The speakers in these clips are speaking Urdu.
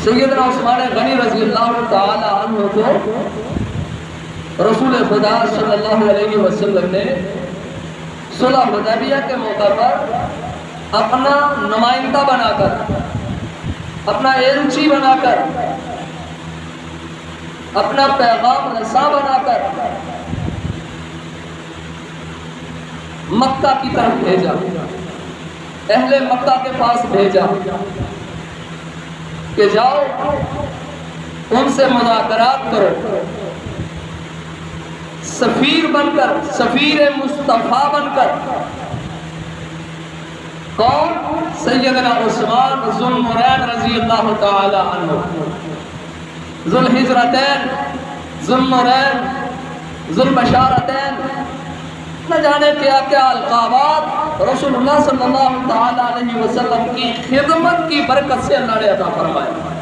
سیدنا عثمان غنی رضی اللہ تعالی عنہ کو رسول خدا صلی اللہ علیہ وسلم نے صلح حدیبیہ کے موقع پر اپنا نمائندہ بنا کر، اپنا ایلچی بنا کر، اپنا پیغام رساں بنا کر مکہ کی طرف بھیجا، اہل مکہ کے پاس بھیجا کہ جاؤ ان سے مذاکرات کرو، سفیر بن کر، سفیر مصطفیٰ بن کر۔ کون؟ سیدنا عثمان ذو النورین رضی اللہ تعالی عنہ، ذو الہجرتین، ذو النورین، ذو البشارتین، نہ جانے کیا کیا القابات رسول اللہ صلی اللہ تعالی علیہ وسلم کی خدمت کی برکت سے اللہ نے عطا فرمایا،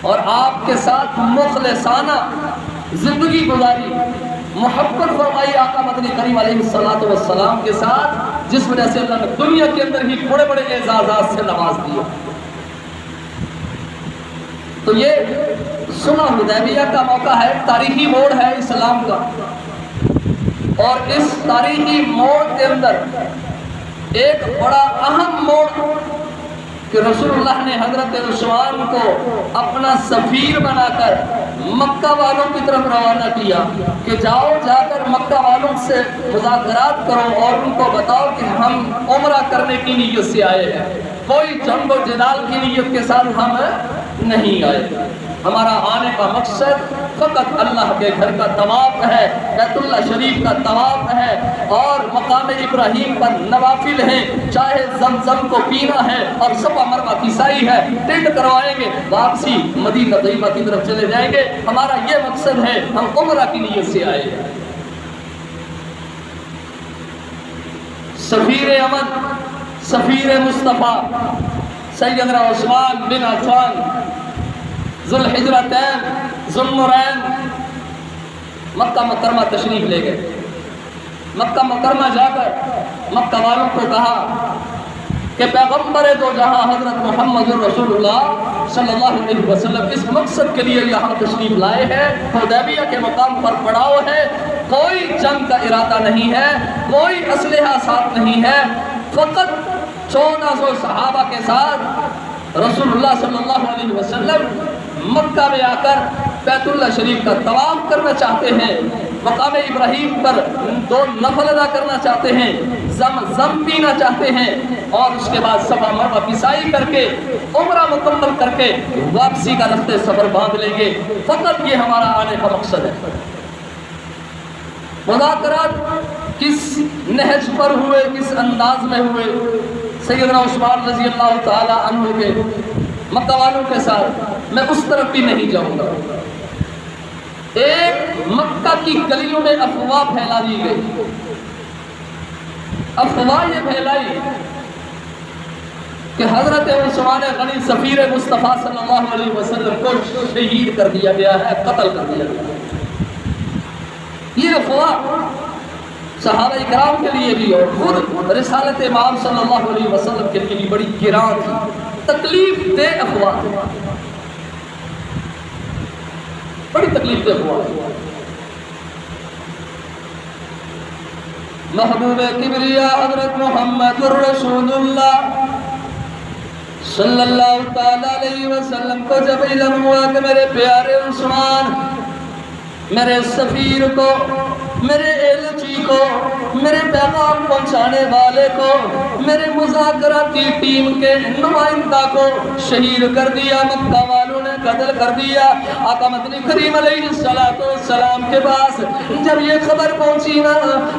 اور آپ کے ساتھ مخلصانہ زندگی گزاری، محبت فرمائی آقا مدنی کریم علیہ السلام کے ساتھ، جس وجہ سے اللہ نے دنیا کے اندر ہی بڑے بڑے اعزازات سے نواز دیا۔ تو یہ صلح حدیبیہ کا موقع ہے، تاریخی موڑ ہے اسلام کا، اور اس تاریخی موڑ کے اندر ایک بڑا اہم موڑ کہ رسول اللہ نے حضرت عثمان کو اپنا سفیر بنا کر مکہ والوں کی طرف روانہ کیا کہ جاؤ، جا کر مکہ والوں سے مذاکرات کرو اور ان کو بتاؤ کہ ہم عمرہ کرنے کی نیت سے آئے ہیں، کوئی جنگ و جدال کی نیت کے ساتھ ہم نہیں آئے، ہمارا آنے کا مقصد فقط اللہ کے گھر کا طواف ہے، بیت اللہ شریف کا طواف ہے، اور مقام ابراہیم پر نوافل ہیں، چاہے زمزم کو پینا ہے اور صفا مروہ کی سعی ہے، ٹنڈ کروائیں گے، واپسی مدینہ طیبہ کی طرف چلے جائیں گے، ہمارا یہ مقصد ہے، ہم عمرہ کی نیت سے آئے ہیں۔ سفیر امن، سفیر مصطفیٰ سیدنا عثمان بن عفان ذو الحجرتین ذو النورین مکہ مکرمہ تشریف لے گئے۔ مکہ مکرمہ جا کر مکہ والوں کو کہا کہ پیغمبر دو جہاں حضرت محمد رسول اللہ صلی اللہ علیہ وسلم اس مقصد کے لیے یہاں تشریف لائے ہیں، حدیبیہ کے مقام پر پڑاؤ ہے، کوئی جنگ کا ارادہ نہیں ہے، کوئی اسلحہ ساتھ نہیں ہے، فقط 1400 صحابہ کے ساتھ رسول اللہ صلی اللہ علیہ وسلم مکہ میں آ کر بیت اللہ شریف کا طواف کرنا چاہتے ہیں، مقام ابراہیم پر 2 نفل ادا کرنا چاہتے ہیں، زمزم پینا چاہتے ہیں، اور اس کے بعد صفا مروہ کی سعی کر کے عمرہ مکمل کر کے واپسی کا رخت سفر باندھ لیں گے، فقط یہ ہمارا آنے کا مقصد ہے۔ مذاکرات کس نہج پر ہوئے، کس انداز میں ہوئے؟ سیدنا عثمان رضی اللہ تعالی عنہ کے مکہ والوں کے ساتھ میں اس طرف بھی نہیں جاؤں گا۔ ایک مکہ کی گلیوں میں افواہ پھیلا دی گئی، افواہ یہ پھیلائی کہ حضرت عثمان غنی سفیر مصطفیٰ صلی اللہ علیہ وسلم کو شہید کر دیا گیا ہے، قتل کر دیا گیا ہے۔ یہ افواہ صحابہ اکرام کے لیے بھی اور خود رسالت امام صلی اللہ علیہ وسلم کے لیے بھی بڑی گران تھی، تکلیف دہ افواہ، بڑی تکلیف دہ افواہ۔ محبوب کبریا حضرت محمد الرسول اللہ صلی اللہ تعالی علیہ وسلم کو جب علم ہوا کہ میرے پیارے عثمان، میرے سفیر کو، میرے ایلچی کو، میرے پیغام پہنچانے والے کو، میرے مذاکراتی ٹیم کے نمائندہ کو شہید کر دیا، مکہ والوں نے قتل کر دیا۔ آقا مدنی کریم علیہ السلام کے پاس جب یہ خبر پہنچی نا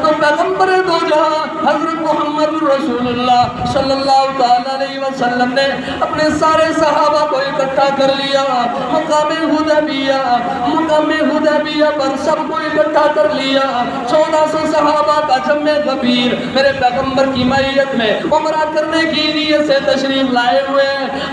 تو پیغمبر دو جہاں حضرت محمد رسول اللہ صلی اللہ تعالی علیہ وسلم نے اپنے سارے صحابہ کو اکٹھا کر لیا، مقام حدیبیہ پر سب کو اکٹھا کر لیا، 1400 صحابہ کا جمع غفیر میرے پیغمبر کی معیت میں عمرہ کرنے کی نیت سے تشریف لائے ہوئے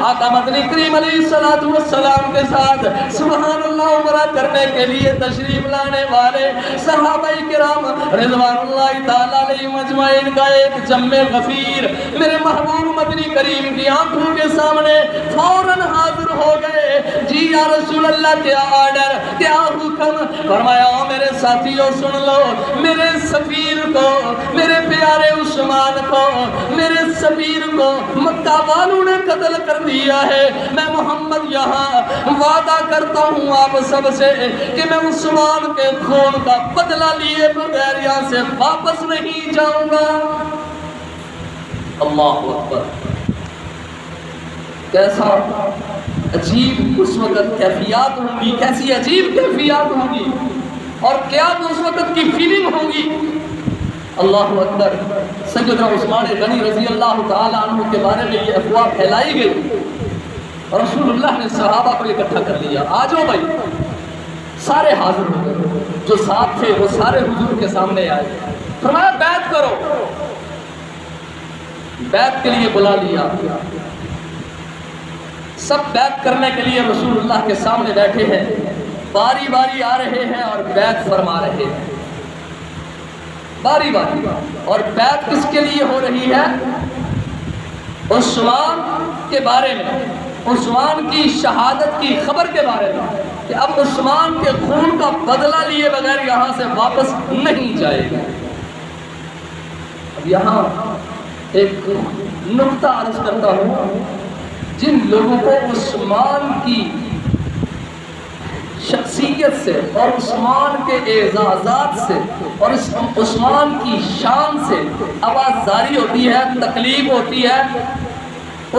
آقا مدنی کریم علیہ السلام کے ساتھ سبحان اللہ عمرہ کرنے کے لیے تشریف لانے والے صحابہ کرام رضوان اللہ تعالی علیہ مجمعین کا ایک جمع غفیر میرے محبوب مدنی کریم کی آنکھوں کے سامنے فوراً حاضر ہو گئے. جی یا رسول اللہ کیا آرڈر, کیا حکم؟ فرمایا او میرے ساتھیوں سن لو, میرے سفیر کو, میرے پیارے عثمان کو, میرے سفیر کو مکہ والوں نے قتل کر دیا ہے. میں محمد یہاں وعدہ کرتا ہوں آپ سب سے کہ میں عثمان کے خون کا بدلہ لیے بغیر یہاں سے واپس نہیں جاؤں گا. اللہ اکبر. کیسا عجیب اس وقت کیفیات ہوں گی, کیسی عجیب کیفیات ہوں گی, اور کیا اس وقت کی فیلنگ ہوگی. اللہ اکبر. سیدنا عثمان غنی رضی اللہ تعالی عنہ کے بارے میں یہ افواہ پھیلائی گئی اور رسول اللہ نے صحابہ کو اکٹھا کر لیا. آ جاؤ بھائی. سارے حاضر ہو گئے, جو ساتھ تھے وہ سارے حضور کے سامنے آئے. فرمایا بیعت کرو. بیعت کے لیے بلا لیا. سب بیعت کرنے کے لیے رسول اللہ کے سامنے بیٹھے ہیں, باری باری آ رہے ہیں اور بیعت فرما رہے ہیں, باری باری. اور بیعت کس کے لیے ہو رہی ہے؟ عثمان کے بارے میں, عثمان کی شہادت کی خبر کے بارے میں, کہ اب عثمان کے خون کا بدلہ لیے بغیر یہاں سے واپس نہیں جائے گا. اب یہاں ایک نقطہ عرض کرتا ہوں. جن لوگوں کو عثمان کی شخصیت سے اور عثمان کے اعزازات سے اور عثمان کی شان سے آوازداری ہوتی ہے, تکلیف ہوتی ہے,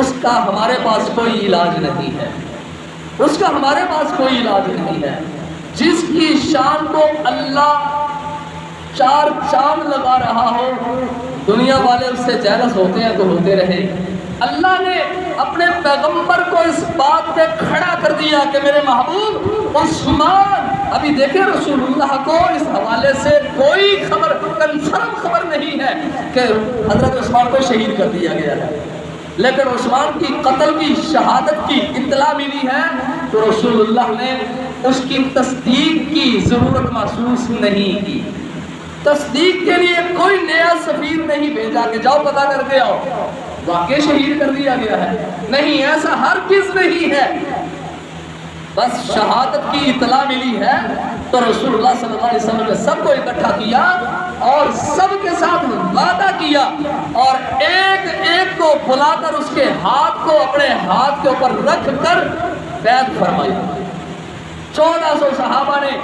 اس کا ہمارے پاس کوئی علاج نہیں ہے. اس کا ہمارے پاس کوئی علاج نہیں ہے. جس کی شان کو اللہ چار چاند لگا رہا ہو, دنیا والے اس سے جیلس ہوتے ہیں تو ہوتے رہے. اللہ نے اپنے پیغمبر کو اس بات پہ کھڑا کر دیا کہ میرے محبوب عثمان, ابھی دیکھیں رسول اللہ کو اس حوالے سے کوئی خبر, کنفرم خبر نہیں ہے کہ حضرت عثمان کو شہید کر دیا گیا ہے, لیکن عثمان کی قتل کی شہادت کی اطلاع ملی ہے تو رسول اللہ نے اس کی تصدیق کی ضرورت محسوس نہیں کی. تصدیق کے لیے کوئی نیا سفیر نہیں بھیجا کہ جاؤ پتہ کر کے آؤ واقعی شہید کر دیا گیا ہے. نہیں, ایسا ہرگز نہیں ہے. بس شہادت کی اطلاع ملی ہے تو رسول اللہ صلی اللہ علیہ وسلم نے سب کو اکٹھا کیا اور سب کے ساتھ وعدہ کیا اور ایک ایک کو بلا کر اس کے ہاتھ کو اپنے ہاتھ کے اوپر رکھ کر بیعت فرمائی. 1400 صحابہ نے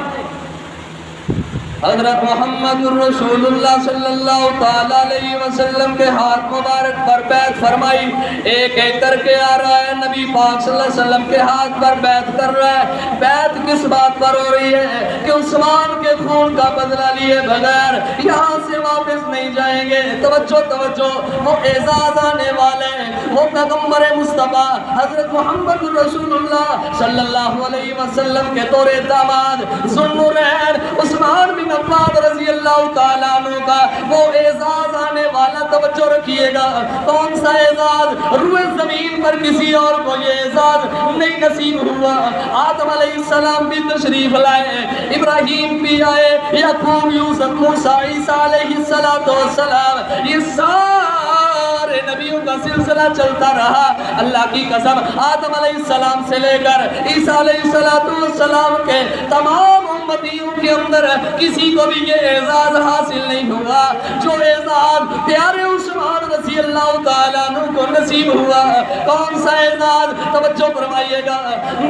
حضرت محمد رسول اللہ صلی اللہ تعالی علیہ وسلم کے ہاتھ مبارک پر بیعت فرمائی. ایک ایک کر کے آ رہا ہے, نبی پاک صلی اللہ علیہ وسلم کے ہاتھ پر بیعت کر رہا ہے. بیعت کس بات پر ہو رہی ہے؟ کہ عثمان کے خون کا بدلہ لیے بغیر یہاں سے واپس نہیں جائیں گے. توجہ توجہ, وہ اعزاز آنے والے, وہ پیغمبر مصطفیٰ حضرت محمد رسول اللہ صلی اللہ علیہ وسلم کے طور داماد ذوالنورین عثمان بن عفان رضی اللہ تعالیٰ عنہ کا وہ اعزاز آنے والا. توجہ رکھیے گا, کون سا اعزاز؟ روئے زمین پر کسی اور کو یہ اعزاز نہیں نصیب ہوا. آدم علیہ السلام بھی تشریف لائے, ابراہیم بھی آئے, یعقوب, یوسف, موسیٰ, عیسیٰ علیہ السلام, یہ سارے نبیوں کا سلسلہ چلتا رہا. اللہ کی قسم, آدم علیہ السلام سے لے کر عیسیٰ علیہ السلام کے تمام امتیوں کے اندر کسی کو بھی یہ اعزاز حاصل نہیں ہوا جو اعزاز پیارے عثمان رضی اللہ تعالیٰ عنہ کو نصیب ہوا. کون سا اعزاز؟ توجہ فرمائیے گا.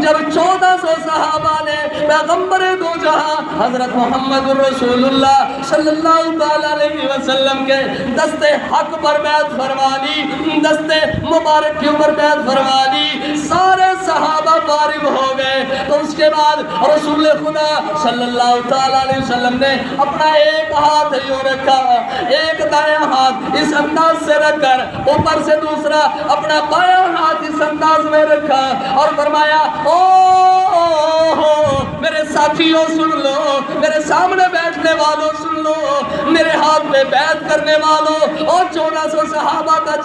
جب 1400 صحابہ نے پیغمبر دو جہاں حضرت محمد رسول اللہ صلی اللہ تعالیٰ علیہ وسلم کے دست حق پر بیعت فرما لی, دست مبارک کے اوپر بیعت فرما لی, سارے صحابہ فارغ ہو گئے, تو اس کے بعد رسول خدا صلی اللہ تعالیٰ علیہ وسلم نے اپنا ایک ہاتھ یوں رکھا, ایک دایاں ہاتھ اس انداز سے رکھ کر اوپر سے دوسرا اپنا بایاں ہاتھ اس انداز میں رکھا اور فرمایا میرے ساتھیوں سن لو, میرے سامنے بیٹھنے والوں سن لو, میرے ہاتھ پہ بیعت کرنے والوں اور 1400 صحابہ کا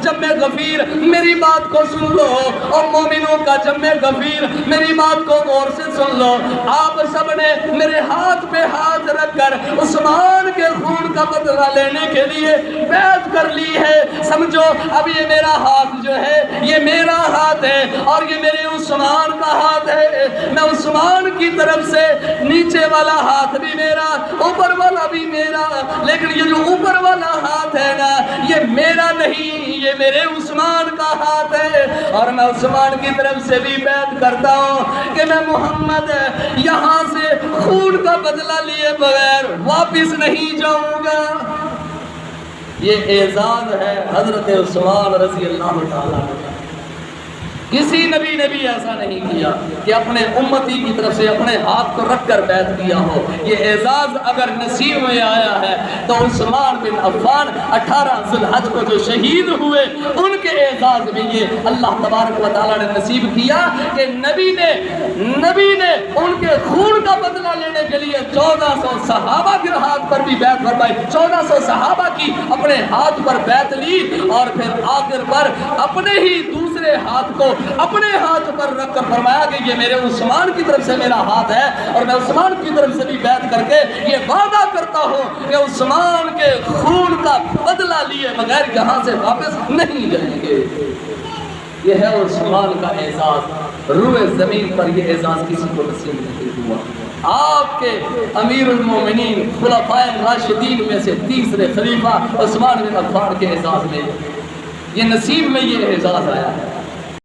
جم غفیر میری بات کو سن لو، اور مومنوں کا جم غفیر میری بات کو غور سے سن لو۔ آپ سب نے میرے ہاتھ پہ ہاتھ رکھ کر عثمان کے خون کا بدلہ لینے کے لیے بیعت کر لی ہے۔ سمجھو اب یہ میرا ہاتھ جو ہے یہ میرا ہاتھ ہے اور یہ میرے عثمان کا ہاتھ ہے۔ میں عثمان کی طرف سے نیچے والا ہاتھ بھی میرا، اوپر والا بھی میرا، لیکن یہ جو اوپر والا ہاتھ ہے نا یہ میرا نہیں، یہ میرے عثمان کا ہاتھ ہے۔ اور میں عثمان کی طرف سے بھی بیعت کرتا ہوں کہ میں محمد یہاں سے خون کا بدلہ لیے بغیر واپس نہیں جاؤں گا۔ یہ اعزاز ہے حضرت عثمان رضی اللہ تعالیٰ عنہ۔ کسی نبی نے بھی ایسا نہیں کیا کہ اپنے امتی کی طرف سے اپنے ہاتھ کو رکھ کر بیعت کیا ہو۔ یہ اعزاز اگر نصیب میں آیا ہے تو عثمان بن عفان 18 ذی الحج کو جو شہید ہوئے ان کے اعزاز میں یہ اللہ تبارک و تعالیٰ نے نصیب کیا کہ نبی نے ان کے خون کا بدلہ لینے کے لیے 1400 صحابہ کے ہاتھ پر بھی بیعت فرمائی، 1400 صحابہ کی اپنے ہاتھ پر بیعت لی، اور پھر آخر پر اپنے ہی دوسرے ہاتھ کو اپنے ہاتھ پر رکھ کر فرمایا کہ یہ میرے عثمان کی طرف سے میرا ہاتھ ہے، اور میں عثمان کی طرف سے بھی بیعت کر کے یہ وعدہ کرتا ہوں کہ عثمان کے خون کا بدلہ لیے بغیر یہاں سے واپس نہیں جائیں گے۔ یہ ہے عثمان کا اعزاز، روئے زمین پر یہ اعزاز کسی کو نصیب نہیں ہوا۔ آپ کے امیر المومنین خلفائے راشدین میں سے تیسرے خلیفہ عثمان بن عفان کے اعزاز میں یہ نصیب میں یہ اعزاز آیا ہے۔